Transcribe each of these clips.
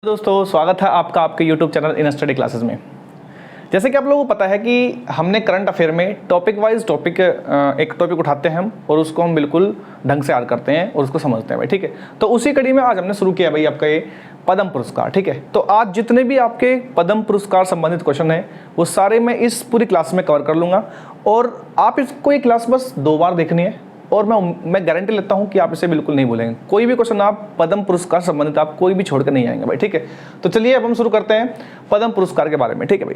दोस्तों स्वागत है आपका आपके YouTube channel in study classes में। जैसे कि आप लोगों को पता है कि हमने करंट अफेयर में टॉपिक वाइज एक टॉपिक उठाते हैं हम और उसको हम बिल्कुल ढंग से याद करते हैं और उसको समझते हैं भाई, ठीक है। तो उसी कड़ी में आज हमने शुरू किया भाई आपका ये पद्म पुरस्कार, ठीक है। तो आज जितने भी आपके पद्म पुरस्कार संबंधित क्वेश्चन हैं वो सारे मैं इस पूरी क्लास में कवर कर लूँगा और आप इसको ये क्लास बस 2 बार देखनी है और मैं गारंटी लेता हूं कि आप इसे बिल्कुल नहीं भूलेंगे। कोई भी क्वेश्चन आप पद्म पुरस्कार संबंधित आप कोई भी छोड़कर नहीं आएंगे भाई, ठीक है। तो चलिए अब हम शुरू करते हैं पद्म पुरस्कार के बारे में, ठीक है भाई।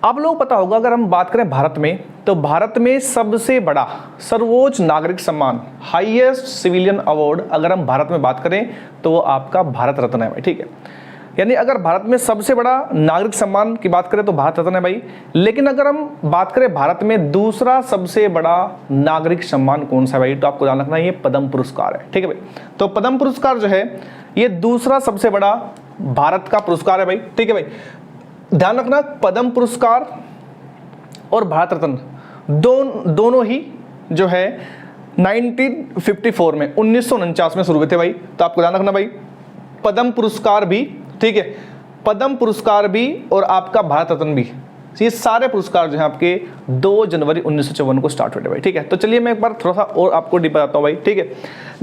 आप लोगों को पता होगा अगर हम बात करें भारत में, तो भारत में सबसे बड़ा सर्वोच्च नागरिक सम्मान हाईएस्ट सिविलियन अवार्ड अगर हम भारत में बात करें तो वो आपका भारत रत्न है भाई, ठीक है। यानी अगर भारत में सबसे बड़ा नागरिक सम्मान की बात करें तो भारत रत्न है भाई। लेकिन अगर हम बात करें भारत में दूसरा सबसे बड़ा नागरिक सम्मान कौन सा है भाई, तो आपको ध्यान रखना ये पद्म पुरस्कार है, ठीक है भाई। तो पद्म पुरस्कार जो है ये दूसरा सबसे बड़ा भारत का पुरस्कार है भाई, ठीक है भाई। ध्यान रखना पद्म पुरस्कार और भारत रत्न दोनों ही जो है 1954 में 1949 में शुरू हुए थे भाई। तो आपको ध्यान रखना भाई पद्म पुरस्कार भी, ठीक है, पद्म पुरस्कार भी और आपका भारत रत्न भी, ये सारे पुरस्कार जो हैं आपके 2 जनवरी 1954 को स्टार्ट हुए थे भाई, ठीक है। तो चलिए मैं एक बार थोड़ा सा और आपको डीप बताता हूँ भाई, ठीक है।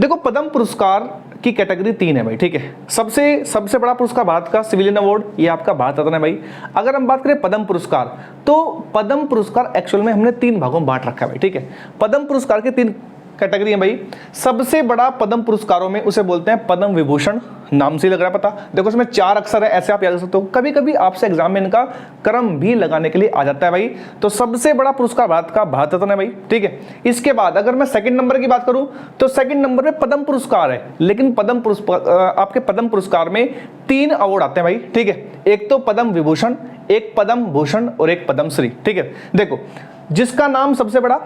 देखो पद्म पुरस्कार की कैटेगरी 3 है भाई, ठीक है। सबसे बड़ा पुरस्कार भारत का सिविलियन अवार्ड ये आपका भारत रत्न है भाई। अगर हम बात करें पद्म पुरस्कार, तो पद्म पुरस्कार एक्चुअल में हमने 3 भागों में बांट रखा है भाई, ठीक है। पद्म पुरस्कार के 3 कैटेगरी है भाई। सबसे बड़ा पद्म पुरस्कारों में उसे बोलते हैं पद्म विभूषण, नाम से लग रहा है पता। देखो इसमें 4 अक्षर है, ऐसे आप याद कर सकते हो। कभी कभी आपसे एग्जाम में इनका क्रम भी लगाने के लिए आ जाता है भाई। तो सबसे बड़ा पुरस्कार भारत का भारत रत्न है भाई, ठीक है। इसके बाद अगर मैं सेकंड नंबर की बात करूं तो सेकंड नंबर पे पद्म पुरस्कार है। लेकिन आपके पद्म पुरस्कार में 3 अवार्ड आते हैं भाई, ठीक है। एक तो पद्म विभूषण, एक पद्म भूषण और एक पद्म श्री, ठीक है। देखो जिसका नाम सबसे बड़ा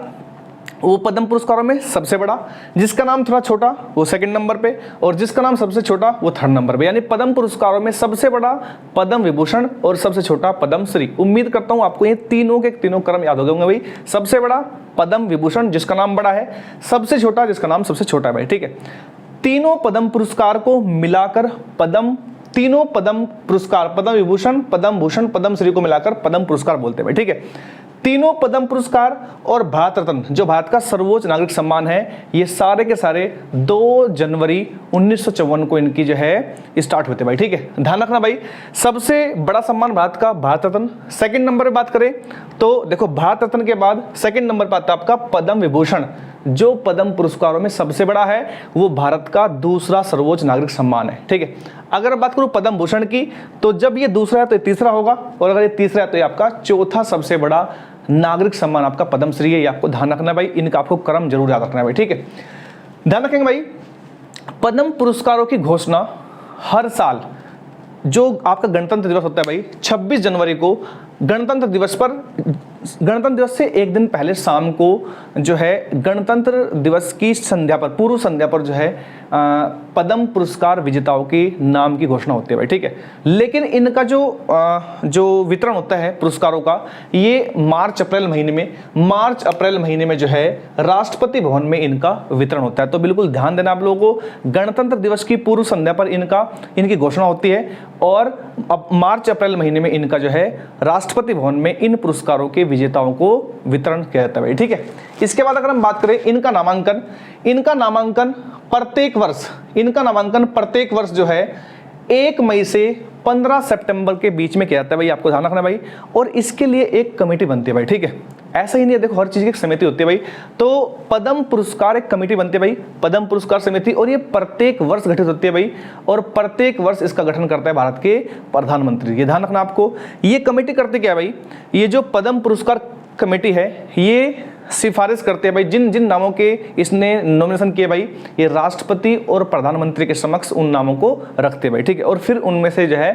वो पद्म पुरस्कारों में सबसे बड़ा, जिसका नाम थोड़ा छोटा वो सेकंड नंबर पे और जिसका नाम सबसे छोटा वो थर्ड नंबर पे। यानी पद्म पुरस्कारों में सबसे बड़ा पद्म विभूषण और सबसे छोटा पद्म श्री। उम्मीद करता हूं आपको ये तीनों के तीनों क्रम याद हो गए होंगे भाई। सबसे बड़ा पद्म विभूषण जिसका नाम बड़ा है, सबसे छोटा जिसका नाम सबसे छोटा है भाई, ठीक है। तीनों पद्म पुरस्कार को मिलाकर तीनों पद्म पुरस्कार पद्म विभूषण, पद्म भूषण, पद्म श्री को मिलाकर पद्म पुरस्कार बोलते हैं भाई, ठीक है। तीनों पद्म पुरस्कार और भारत रत्न जो भारत का सर्वोच्च नागरिक सम्मान है, ये सारे के सारे 2 जनवरी 1954 को इनकी जो है स्टार्ट होते भाई, ठीक है। ध्यान रखना भाई सबसे बड़ा सम्मान भारत का भारत रत्न। सेकंड नंबर पे बात करें तो देखो भारत रत्न के बाद सेकंड नंबर पर आता है आपका पद्म विभूषण, जो पद्म पुरस्कारों में सबसे बड़ा है, वो भारत का दूसरा सर्वोच्च नागरिक सम्मान है, ठीक है। अगर बात करूं पद्म भूषण की, तो जब ये दूसरा है तो ये तीसरा होगा और अगर ये तीसरा है तो ये आपका चौथा सबसे बड़ा नागरिक सम्मान आपका पद्म श्री है। ये आपको ध्यान रखना है भाई, इनका आपको क्रम जरूर याद रखना है भाई, ठीक है। ध्यान रखेंगे भाई पद्म पुरस्कारों की घोषणा हर साल जो आपका गणतंत्र दिवस होता है भाई 26 जनवरी को, गणतंत्र दिवस से एक दिन पहले शाम को जो है गणतंत्र दिवस की संध्या पर, पूर्व संध्या पर जो है पद्म पुरस्कार विजेताओं के नाम की घोषणा होती है भाई, ठीक है। लेकिन इनका जो वितरण होता है पुरस्कारों का, ये मार्च अप्रैल महीने में जो है राष्ट्रपति भवन में इनका वितरण होता है। तो बिल्कुल ध्यान देना आप लोगों को, गणतंत्र दिवस की पूर्व संध्या पर इनकी घोषणा होती है और अब मार्च अप्रैल महीने में इनका जो है राष्ट्रपति भवन में इन पुरस्कारों के विजेताओं को वितरण किया जाता है भाई, ठीक है। इसके बाद अगर हम बात करें इनका नामांकन प्रत्येक वर्ष जो है 1 मई से 15 सितंबर के बीच में किया जाता है भाई, आपको ध्यान रखना भाई। और इसके लिए एक कमेटी बनती है भाई, ठीक है। ऐसा ही नहीं है, देखो हर चीज की एक समिति होती है भाई। तो पद्म पुरस्कार एक कमेटी बनती है भाई, पद्म पुरस्कार समिति, और ये प्रत्येक वर्ष गठित होती है भाई। और प्रत्येक वर्ष इसका गठन करता है भारत के प्रधानमंत्री। ये ध्यान रखना आपको। ये कमेटी करती क्या है भाई, ये जो पद्म पुरस्कार कमेटी है ये सिफारिश करते हैं भाई, जिन जिन नामों के इसने नॉमिनेशन किए भाई, ये राष्ट्रपति और प्रधानमंत्री के समक्ष उन नामों को रखते हैं भाई, ठीक है। और फिर उनमें से जो है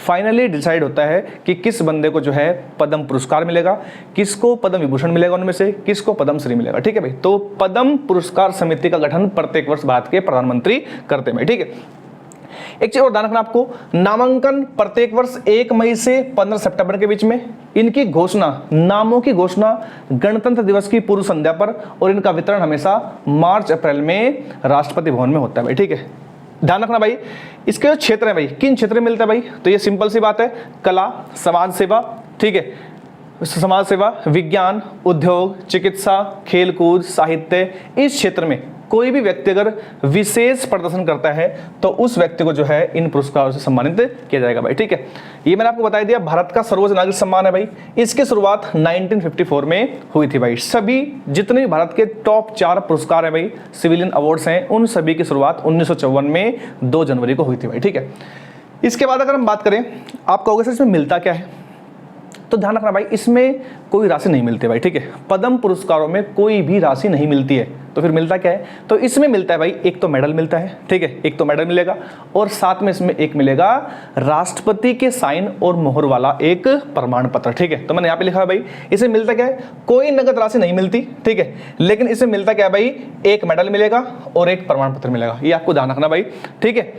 फाइनली डिसाइड होता है कि किस बंदे को जो है पद्म पुरस्कार मिलेगा, किसको पद्म विभूषण मिलेगा, उनमें से किसको पद्म श्री मिलेगा, ठीक है भाई। तो पद्म पुरस्कार समिति का गठन प्रत्येक वर्ष भारत के प्रधानमंत्री करते हैं भाई, ठीक है। एक चीज और ध्यान रखना आपको, नामांकन प्रत्येक वर्ष 1 मई से 15 सितंबर के बीच में, इनकी घोषणा, नामों की घोषणा गणतंत्र दिवस की पूर्व संध्या पर, और इनका वितरण हमेशा मार्च अप्रैल में राष्ट्रपति भवन में होता है भाई, ठीक है। ध्यान रखना भाई, इसके जो क्षेत्र है भाई, किन क्षेत्र में मिलता है भाई, तो ये सिंपल सी बात है, कला, समाज सेवा, ठीक है, समाज सेवा, विज्ञान, उद्योग, चिकित्सा, खेलकूद, साहित्य, इस क्षेत्र में कोई भी व्यक्ति अगर विशेष प्रदर्शन करता है तो उस व्यक्ति को जो है इन पुरस्कारों से सम्मानित किया जाएगा भाई, ठीक है। ये मैंने आपको बता दिया, भारत का सर्वोच्च नागरिक सम्मान है भाई, इसकी शुरुआत 1954 में हुई थी भाई। सभी जितने भी भारत के टॉप 4 पुरस्कार है भाई, सिविलियन अवार्ड्स हैं, उन सभी की शुरुआत 1954 में 2 जनवरी को हुई थी भाई, ठीक है। इसके बाद अगर हम बात करें, आप कहोगे सर इसमें मिलता क्या है, तो ध्यान रखना भाई, इसमें कोई राशि नहीं मिलती भाई, ठीक है। पद्म पुरस्कारों में कोई भी राशि नहीं मिलती है, तो फिर मिलता क्या है, तो इसमें मिलता है भाई, एक तो मेडल मिलता है, ठीक है, एक तो मेडल मिलेगा, और साथ में इसमें एक मिलेगा राष्ट्रपति के साइन और मोहर वाला एक प्रमाण पत्र, ठीक है। तो मैंने यहाँ पे लिखा है भाई, इसमें मिलता क्या है, कोई नगद राशि नहीं मिलती, ठीक है, लेकिन इसमें मिलता क्या है भाई, एक मेडल मिलेगा और एक प्रमाण पत्र मिलेगा, ये आपको ध्यान रखना भाई, ठीक है।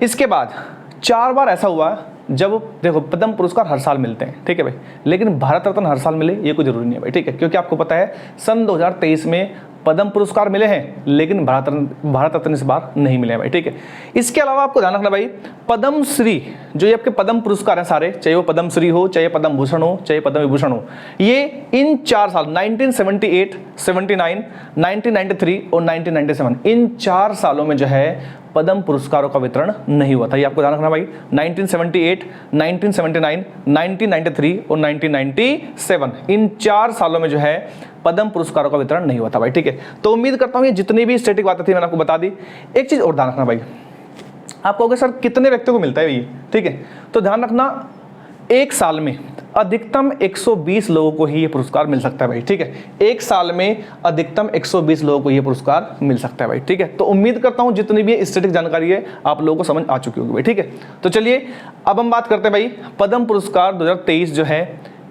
इसके बाद 4 बार ऐसा हुआ जब, देखो पद्म पुरस्कार हर साल मिलते हैं, ठीक है भाई, लेकिन भारत रत्न हर साल मिले ये कोई जरूरी नहीं है भाई, ठीक है, क्योंकि आपको पता है सन 2023 में पद्म पुरस्कार मिले हैं, लेकिन भारत रत्न इस बार नहीं मिले हैं भाई, ठीक है। इसके अलावा आपको ध्यान रखना भाई, पद्म श्री, जो ये आपके पद्म पुरस्कार हैं सारे, चाहे वो पद्म श्री हो, चाहे पद्म भूषण हो, चाहे पद्म विभूषण हो, ये इन 4 साल 1978, 79, 1993 और 1997, इन 4 सालों में जो है पद्म पुरस्कारों का वितरण नहीं हुआ था, ये आपको ध्यान रखना भाई। 1978, 1979, 1993 और 1997, इन 4 सालों में जो है पद्म पुरस्कारों का वितरण नहीं हुआ था भाई, ठीक है। तो उम्मीद करता हूं ये जितनी भी स्टैटिक बातें थी मैंने आपको बता दी। एक चीज और ध्यान रखना भाई, आप कहोगे सर कितने व्यक्तियों को मिलता है ये, ठीक है, तो ध्यान रखना, एक साल में अधिकतम 120 लोगों को ही ये पुरस्कार मिल सकता है भाई, ठीक है। एक साल में अधिकतम 120 लोगों को ये पुरस्कार मिल सकता है भाई, ठीक है। तो उम्मीद करता हूं जितनी भी स्टैटिक जानकारी है आप लोगों को समझ आ चुकी होगी भाई, ठीक है। तो चलिए अब हम बात करते हैं भाई, पद्म पुरस्कार 2023 जो है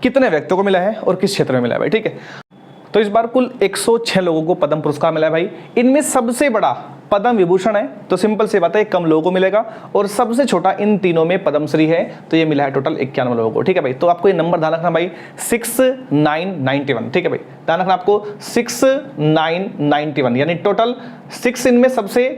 कितने व्यक्तियों को मिला है और किस क्षेत्र में मिला है भाई, ठीक है। तो इस बार कुल 106 लोगों को पद्म पुरस्कार मिला है भाई। इनमें सबसे बड़ा पद्म विभूषण है, तो सिंपल सी बात है कम लोगों को मिलेगा, और सबसे छोटा इन तीनों में पद्मश्री है, तो ये मिला है टोटल 51 लोगों को, ठीक है भाई। तो आपको ये नंबर ध्यान रखना भाई, 6991, ठीक है भाई, ध्यान रखना आपको 6991, यानी टोटल 6 इनमें सबसे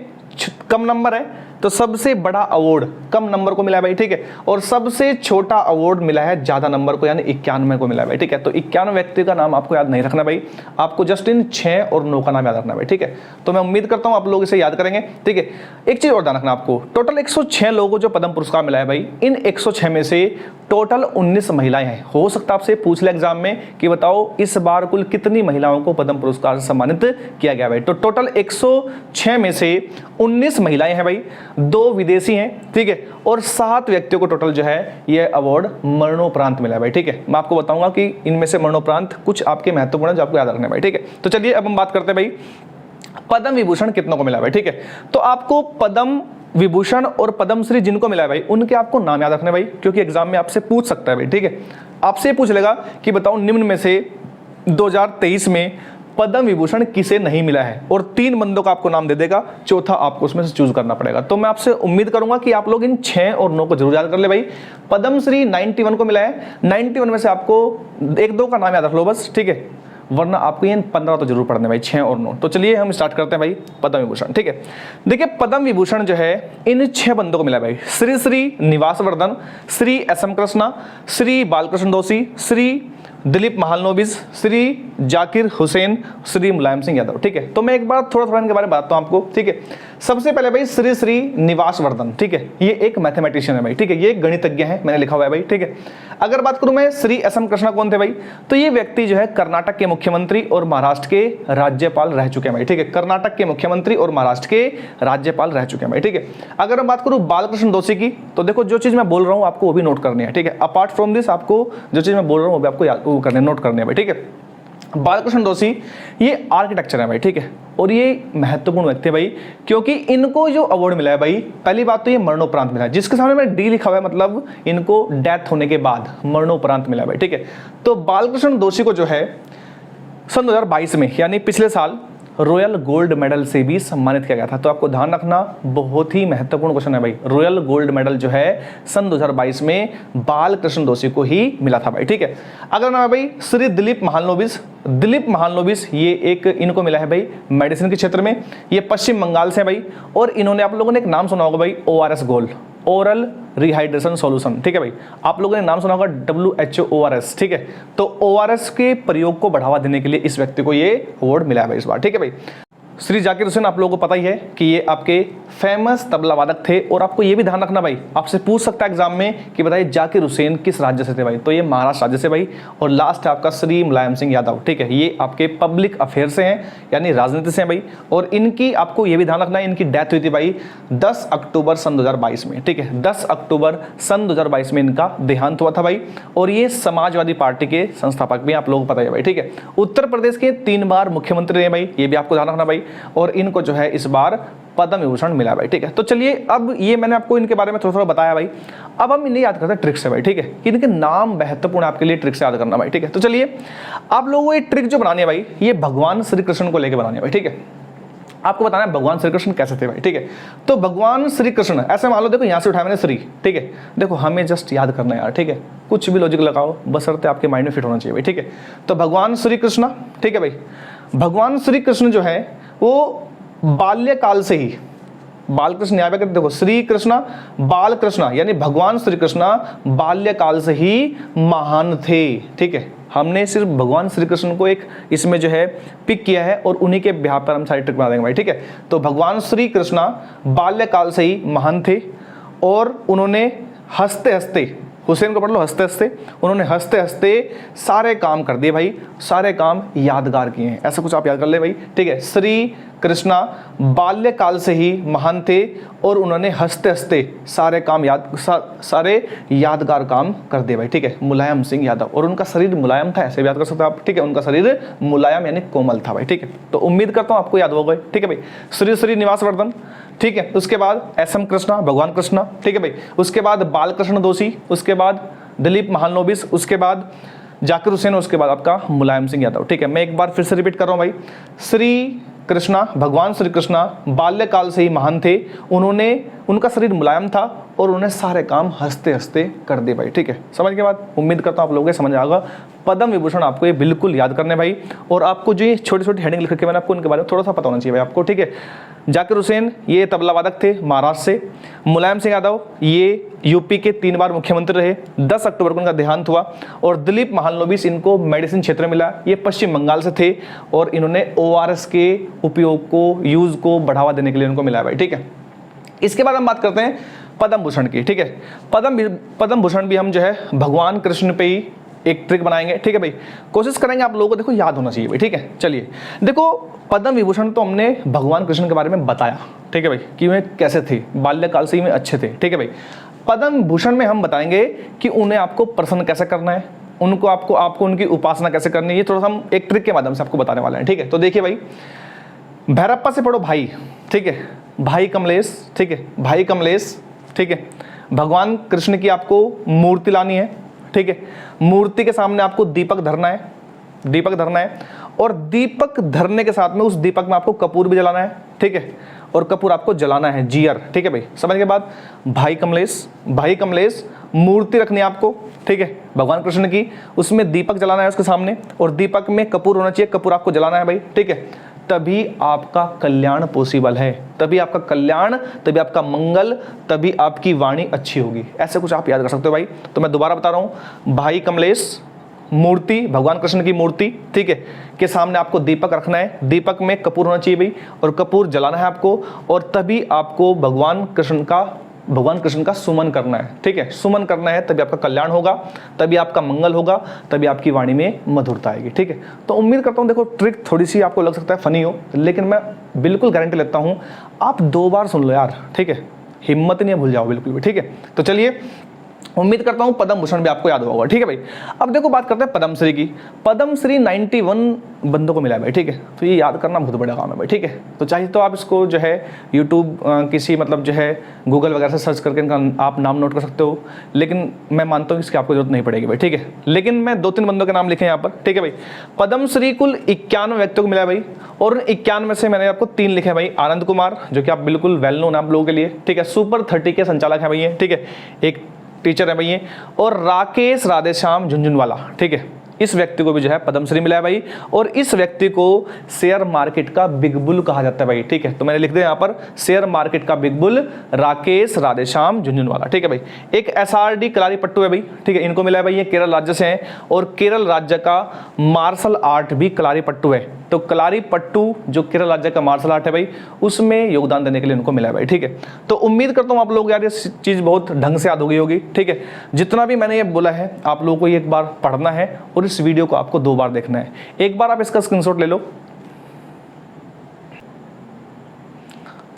कम नंबर है, तो सबसे बड़ा अवार्ड कम नंबर को मिला है भाई, ठीक है, और सबसे छोटा अवार्ड मिला है ज्यादा नंबर को, यानी 91 को मिला है भाई, ठीक है। तो 91 व्यक्ति का नाम आपको याद नहीं रखना भाई, आपको जस्ट इन 6 और 9 का नाम याद रखना भाई, ठीक है। तो मैं उम्मीद करता हूं आप लोग इसे याद करेंगे, ठीक है। एक चीज और ध्यान रखना आपको, टोटल 106 लोगों को जो पद्म पुरस्कार मिला है भाई, इन 106 में से टोटल 19 महिलाएं हैं। हो सकता है आपसे पूछ ले एग्जाम में कि बताओ इस बार कुल कितनी महिलाओं को पद्म पुरस्कार से सम्मानित किया गया भाई, तो टोटल 106 में से 19 महिलाएं हैं भाई, 2 विदेशी हैं, ठीक है, और 7 व्यक्तियों को टोटल जो है यह अवार्ड मरणोपरांत मिला है भाई, ठीक है। मैं आपको बताऊंगा कि इनमें से मरणोपरांत कुछ आपके महत्वपूर्ण है जो आपको याद रखना है भाई, ठीक है। तो चलिए अब हम बात करते हैं भाई पद्म विभूषण कितनों को मिला है भाई, ठीक है। तो आपको पद्म विभूषण और पद्मश्री जिनको मिला है भाई, उनके आपको नाम याद रखने भाई, क्योंकि एग्जाम में आपसे पूछ सकता है भाई, ठीक है। आपसे पूछ लेगा कि बताओ निम्न में से 2023 में पद्म विभूषण किसे नहीं मिला है, और 3 बंदों का आपको नाम दे देगा, चौथा आपको उसमें से चूज करना पड़ेगा। तो मैं आपसे उम्मीद करूंगा कि आप लोग इन 6 और 9 को जरूर याद कर ले भाई। पद्मश्री 91 को मिला है, 91 में से आपको 1-2 का नाम याद रख लो बस, ठीक है, वरना आपको ये 15 तो जरूर पढ़ने भाई, 6 और 9। तो चलिए हम स्टार्ट करते हैं भाई पद्म विभूषण, ठीक है। देखिए पद्म विभूषण जो है इन 6 बंदों को मिला है भाई, श्री श्री निवास वर्धन, श्री एस.एम. कृष्णा, श्री बालकृष्ण दोषी, श्री दिलीप महालनोबिस, श्री जाकिर हुसैन, श्री मुलायम सिंह यादव, ठीक है। तो मैं एक बार थोड़ा इनके बारे में बताता हूं आपको, ठीक है। सबसे पहले भाई श्री श्री निवास वर्धन, ठीक है, ये एक मैथमेटिशियन है भाई, ठीक है, ये एक गणितज्ञ है, मैंने लिखा हुआ है भाई, ठीक है। अगर बात करूं मैं श्री एस.एम. कृष्णा कौन थे भाई, तो ये व्यक्ति जो है कर्नाटक के मुख्यमंत्री और महाराष्ट्र के राज्यपाल रह चुके हैं भाई, ठीक है, कर्नाटक के मुख्यमंत्री और महाराष्ट्र के राज्यपाल रह चुके हैं भाई, ठीक है। अगर मैं बात करूं बालकृष्ण दोषी की, तो देखो जो चीज मैं बोल रहा हूं आपको वो भी नोट करनी है, ठीक है। अपार्ट फ्रॉम दिस आपको जो चीज मैं बोल रहा हूं वो भी आपको याद करने नोट करने है भाई, ठीक है। बालकृष्ण दोषी ये आर्किटेक्चर है भाई, ठीक है, और ये महत्वपूर्ण व्यक्ति है भाई, क्योंकि इनको जो अवार्ड मिला है भाई, पहली बात तो ये मरणोपरांत मिला है, जिसके सामने मैंने डी लिखा हुआ है, मतलब इनको डेथ होने के बाद मरणोपरांत मिला है भाई, ठीक है। तो बालकृष्ण दोषी को जो है सन 2022 में, यानी पिछले साल रॉयल गोल्ड मेडल से भी सम्मानित किया गया था। तो आपको ध्यान रखना, बहुत ही महत्वपूर्ण क्वेश्चन है भाई। रॉयल गोल्ड मेडल जो है सन 2022 में बालकृष्ण दोषी को ही मिला था भाई, ठीक है। अगला नाम है भाई श्री दिलीप महालनोबिस। दिलीप महालनोबिस ये एक इनको मिला है भाई मेडिसिन के क्षेत्र में, ये पश्चिम बंगाल से है भाई। और इन्होंने, आप लोगों ने एक नाम सुना होगा भाई, ORS gold, oral rehydration solution, ठीक है भाई। आप लोगों ने नाम सुना होगा WHORS, ठीक है। तो ORS के प्रयोग को बढ़ावा देने के लिए इस व्यक्ति को ये अवार्ड मिला है भाई इस बार, ठीक है भाई। श्री जाकिर हुसैन आप लोगों को पता ही है कि ये आपके फेमस तबला वादक थे। और आपको ये भी ध्यान रखना भाई, आपसे पूछ सकता है एग्जाम में कि बताइए जाकिर हुसैन किस राज्य से थे भाई, तो ये महाराष्ट्र राज्य से भाई। और लास्ट है आपका श्री मुलायम सिंह यादव, ठीक है, ये आपके पब्लिक अफेयर से हैं, यानी राजनीति से हैं भाई। और इनकी आपको ये भी ध्यान रखना है, इनकी डेथ हुई थी भाई 10 अक्टूबर सन 2022 में, ठीक है। 10 अक्टूबर सन 2022 में इनका देहांत हुआ था भाई। और ये समाजवादी पार्टी के संस्थापक भी आप लोगों को पता है भाई, ठीक है। उत्तर प्रदेश के 3 बार मुख्यमंत्री रहे भाई, ये भी आपको ध्यान रखना भाई। और इनको जो है इस बार पद्म विभूषण मिला भाई, ठीक है। तो चलिए, अब ये मैंने आपको इनके बारे में थोड़ा थोड़ा बताया भाई। अब हम इन्हें याद करते हैं ट्रिक से भाई, ठीक है। इनके नाम महत्वपूर्ण आपके लिए, ट्रिक से याद करना भाई, ठीक है। तो चलिए, आप लोगों को ये ट्रिक जो बनानी है भाई, ये भगवान श्री कृष्ण को लेकर बनानी है भाई, ठीक है। आपको बताना है भगवान श्री कृष्ण कैसे थे भाई, ठीक है। तो भगवान श्री कृष्ण ऐसे मान लो, देखो यहां से उठाया मैंने श्री, ठीक है। देखो हमें जस्ट याद करना है यार, ठीक है। कुछ भी लॉजिक लगाओ, बशर्ते आपके माइंड में फिट होना चाहिए भाई, ठीक है। तो भगवान श्री कृष्ण, ठीक है भाई। भगवान श्री कृष्ण जो है वो बाल्यकाल से ही, बालकृष्ण यहाँ पे कहते, देखो श्री कृष्ण बालकृष्ण, यानी भगवान श्री कृष्ण बाल्यकाल से ही महान थे, ठीक है। हमने सिर्फ भगवान श्री कृष्ण को एक इसमें जो है पिक किया है और उन्हीं के बिहाफ पर हम सारी ट्रिक बना देंगे भाई, ठीक है। तो भगवान श्री कृष्ण बाल्यकाल से ही महान थे और उन्होंने हंसते हंसते, हुसैन को पढ़ लो, हंसते हंसते, उन्होंने हंसते हंसते सारे काम कर दिए भाई, सारे काम यादगार किए हैं। ऐसा कुछ आप याद कर ले भाई, ठीक है। श्री कृष्णा बाल्यकाल से ही महान थे और उन्होंने हंसते हंसते सारे काम सारे यादगार काम कर दिए भाई, ठीक है। मुलायम सिंह यादव, और उनका शरीर मुलायम था, ऐसे भी याद कर सकते हो आप, ठीक है। उनका शरीर मुलायम यानी कोमल था भाई, ठीक है। तो उम्मीद करता हूँ आपको याद होगा, ठीक है भाई। श्री श्रीनिवास वर्धन, ठीक है। उसके बाद SM कृष्णा, भगवान कृष्णा, ठीक है भाई। उसके बाद बालकृष्ण दोषी, उसके बाद दिलीप महालनोबिस, उसके बाद जाकिर हुसैन, उसके बाद आपका मुलायम सिंह यादव, ठीक है। मैं एक बार फिर से रिपीट कर रहा हूँ भाई। श्री कृष्णा, भगवान श्री कृष्णा बाल्यकाल से ही महान थे, उन्होंने, उनका शरीर मुलायम था और उन्हें सारे काम हंसते हंसते कर दिए भाई, ठीक है। समझ के बाद उम्मीद करता हूँ आप लोगों को समझ आएगा। पद्म विभूषण आपको ये बिल्कुल याद करने भाई। और आपको जो ये छोटी छोटी हेडिंग लिख के मैंने आपको इनके बारे में थोड़ा सा पता होना चाहिए भाई आपको, ठीक है। जाकिर हुसैन ये तबला वादक थे महाराष्ट्र से। मुलायम सिंह यादव ये यूपी के 3 बार मुख्यमंत्री रहे, 10 अक्टूबर को उनका देहांत हुआ। और दिलीप महालनोबिस, इनको मेडिसिन क्षेत्र में मिला, ये पश्चिम बंगाल से थे और इन्होंने ORS के उपयोग को, यूज को बढ़ावा देने के लिए उनको मिला भाई, ठीक है। इसके बाद हम बात करते हैं पद्म भूषण की, ठीक है। पद्म भूषण भी हम जो है भगवान कृष्ण पे ही एक ट्रिक बनाएंगे, ठीक है भाई। कोशिश करेंगे आप लोगों को देखो याद होना चाहिए भाई, ठीक है। चलिए देखो, पद्म विभूषण तो हमने भगवान कृष्ण के बारे में बताया, ठीक है भाई, कि वे कैसे थे, बाल्यकाल से ही में अच्छे थे, ठीक है भाई। पद्म भूषण में हम बताएंगे कि उन्हें आपको प्रसन्न कैसे करना है, उनको आपको उनकी उपासना कैसे करनी है। ये थोड़ा सा हम एक ट्रिक के माध्यम से आपको बताने वाले हैं, ठीक है। तो देखिए भाई, भैरप्पा से पढ़ो भाई, ठीक है, भाई कमलेश, ठीक है, भाई कमलेश, ठीक है। भगवान कृष्ण की आपको मूर्ति लानी है, ठीक है। मूर्ति के सामने आपको दीपक धरना है, दीपक धरना है। और दीपक धरने के साथ में उस दीपक में आपको कपूर भी जलाना है, ठीक है। और कपूर आपको जलाना है, जीयर, ठीक है भाई। समझ के बाद भाई कमलेश मूर्ति रखनी है आपको, ठीक है, भगवान कृष्ण की, उसमें दीपक जलाना है उसके सामने और दीपक में कपूर होना चाहिए, कपूर आपको जलाना है भाई, ठीक है। तभी आपका कल्याण पॉसिबल है, तभी आपका कल्याण, तभी आपका मंगल, तभी आपकी वाणी अच्छी होगी। ऐसे कुछ आप याद कर सकते हो भाई। तो मैं दोबारा बता रहा हूँ, भाई कमलेश मूर्ति, भगवान कृष्ण की मूर्ति, ठीक है, के सामने आपको दीपक रखना है, दीपक में कपूर होना चाहिए भाई और कपूर जलाना है आपको। और तभी आपको भगवान कृष्ण का सुमन करना है, ठीक है, सुमन करना है, तभी आपका कल्याण होगा, तभी आपका मंगल होगा, तभी आपकी वाणी में मधुरता आएगी, ठीक है। तो उम्मीद करता हूँ देखो, ट्रिक थोड़ी सी आपको लग सकता है फनी हो, लेकिन मैं बिल्कुल गारंटी लेता हूँ आप 2 बार सुन लो यार, ठीक है, हिम्मत नहीं भूल जाओ बिल्कुल भी, ठीक है। तो चलिए, उम्मीद करता हूं पद्म भूषण भी आपको याद होगा, ठीक है भाई। अब देखो बात करते हैं पद्मश्री की। पद्मश्री 91 बंदों को मिला है भाई, ठीक है। तो ये याद करना बहुत बड़ा काम है भाई, ठीक है। तो चाहिए तो आप इसको जो है यूट्यूब किसी मतलब जो है गूगल वगैरह से सर्च करके इनका आप नाम नोट कर सकते हो, लेकिन मैं मानता हूँ इसकी आपको जरूरत नहीं पड़ेगी भाई, ठीक है। लेकिन मैं 2-3 बंदों के नाम लिखे यहाँ पर, ठीक है भाई। पद्मश्री कुल 51 व्यक्तियों को मिला है भाई, और 51 में से मैंने आपको 3 लिखे हैं भाई। आनंद कुमार, जो कि आप बिल्कुल वेल नोन आप लोगों के लिए, ठीक है। सुपर 30 के संचालक है भाई ये, ठीक है, एक टीचर है भाई ये। और राकेश राधेश्याम झुंझुनवाला, ठीक है, इस व्यक्ति को भी जो है पद्मश्री मिला है भाई। और इस व्यक्ति को शेयर मार्केट का बिग बुल कहा जाता है भाई, ठीक है। तो मैंने लिख दिया यहाँ पर शेयर मार्केट का बिग बुल राकेश राधेश्याम झुंझुनवाला, ठीक है भाई। एक SRD कलारीपट्टू है भाई, ठीक है, इनको मिला है भाई, ये केरल राज्य से हैं। और केरल राज्य का मार्शल आर्ट भी कलारीपट्टू है। तो कलारीपट्टू जो केरल राज्य का मार्शल आर्ट है भाई, उसमें योगदान देने के लिए उनको मिला है भाई, ठीक है। तो उम्मीद करता हूँ आप लोग यार ये चीज़ बहुत ढंग से याद हो गई होगी, ठीक है। जितना भी मैंने ये बोला है आप लोगों को ये एक बार पढ़ना है और इस वीडियो को आपको 2 बार देखना है। एक बार आप इसका स्क्रीनशॉट ले लो।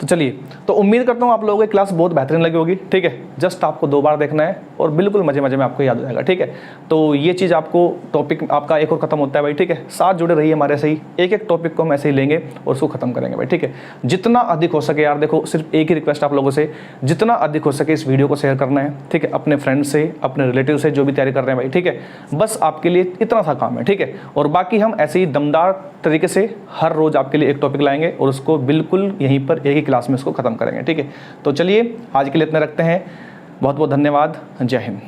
तो चलिए, तो उम्मीद करता हूँ आप लोगों की क्लास बहुत बेहतरीन लगी होगी, ठीक है। जस्ट आपको 2 बार देखना है और बिल्कुल मजे मजे में आपको याद हो जाएगा, ठीक है। तो ये चीज़ आपको टॉपिक आपका एक और खत्म होता है भाई, ठीक है। साथ जुड़े रहिए हमारे से ही, एक टॉपिक को हम ऐसे ही लेंगे और उसको खत्म करेंगे भाई, ठीक है। जितना अधिक हो सके यार, देखो सिर्फ एक ही रिक्वेस्ट आप लोगों से, जितना अधिक हो सके इस वीडियो को शेयर करना है, ठीक है, अपने फ्रेंड से, अपने रिलेटिव से जो भी तैयारी कर रहे हैं भाई, ठीक है। बस आपके लिए इतना सा काम है, ठीक है। और बाकी हम ऐसे ही दमदार तरीके से हर रोज आपके लिए एक टॉपिक लाएंगे और उसको बिल्कुल यहीं पर एक ही क्लास में उसको खत्म करेंगे, ठीक है। तो चलिए आज के लिए इतना रखते हैं। बहुत बहुत धन्यवाद। जय हिंद।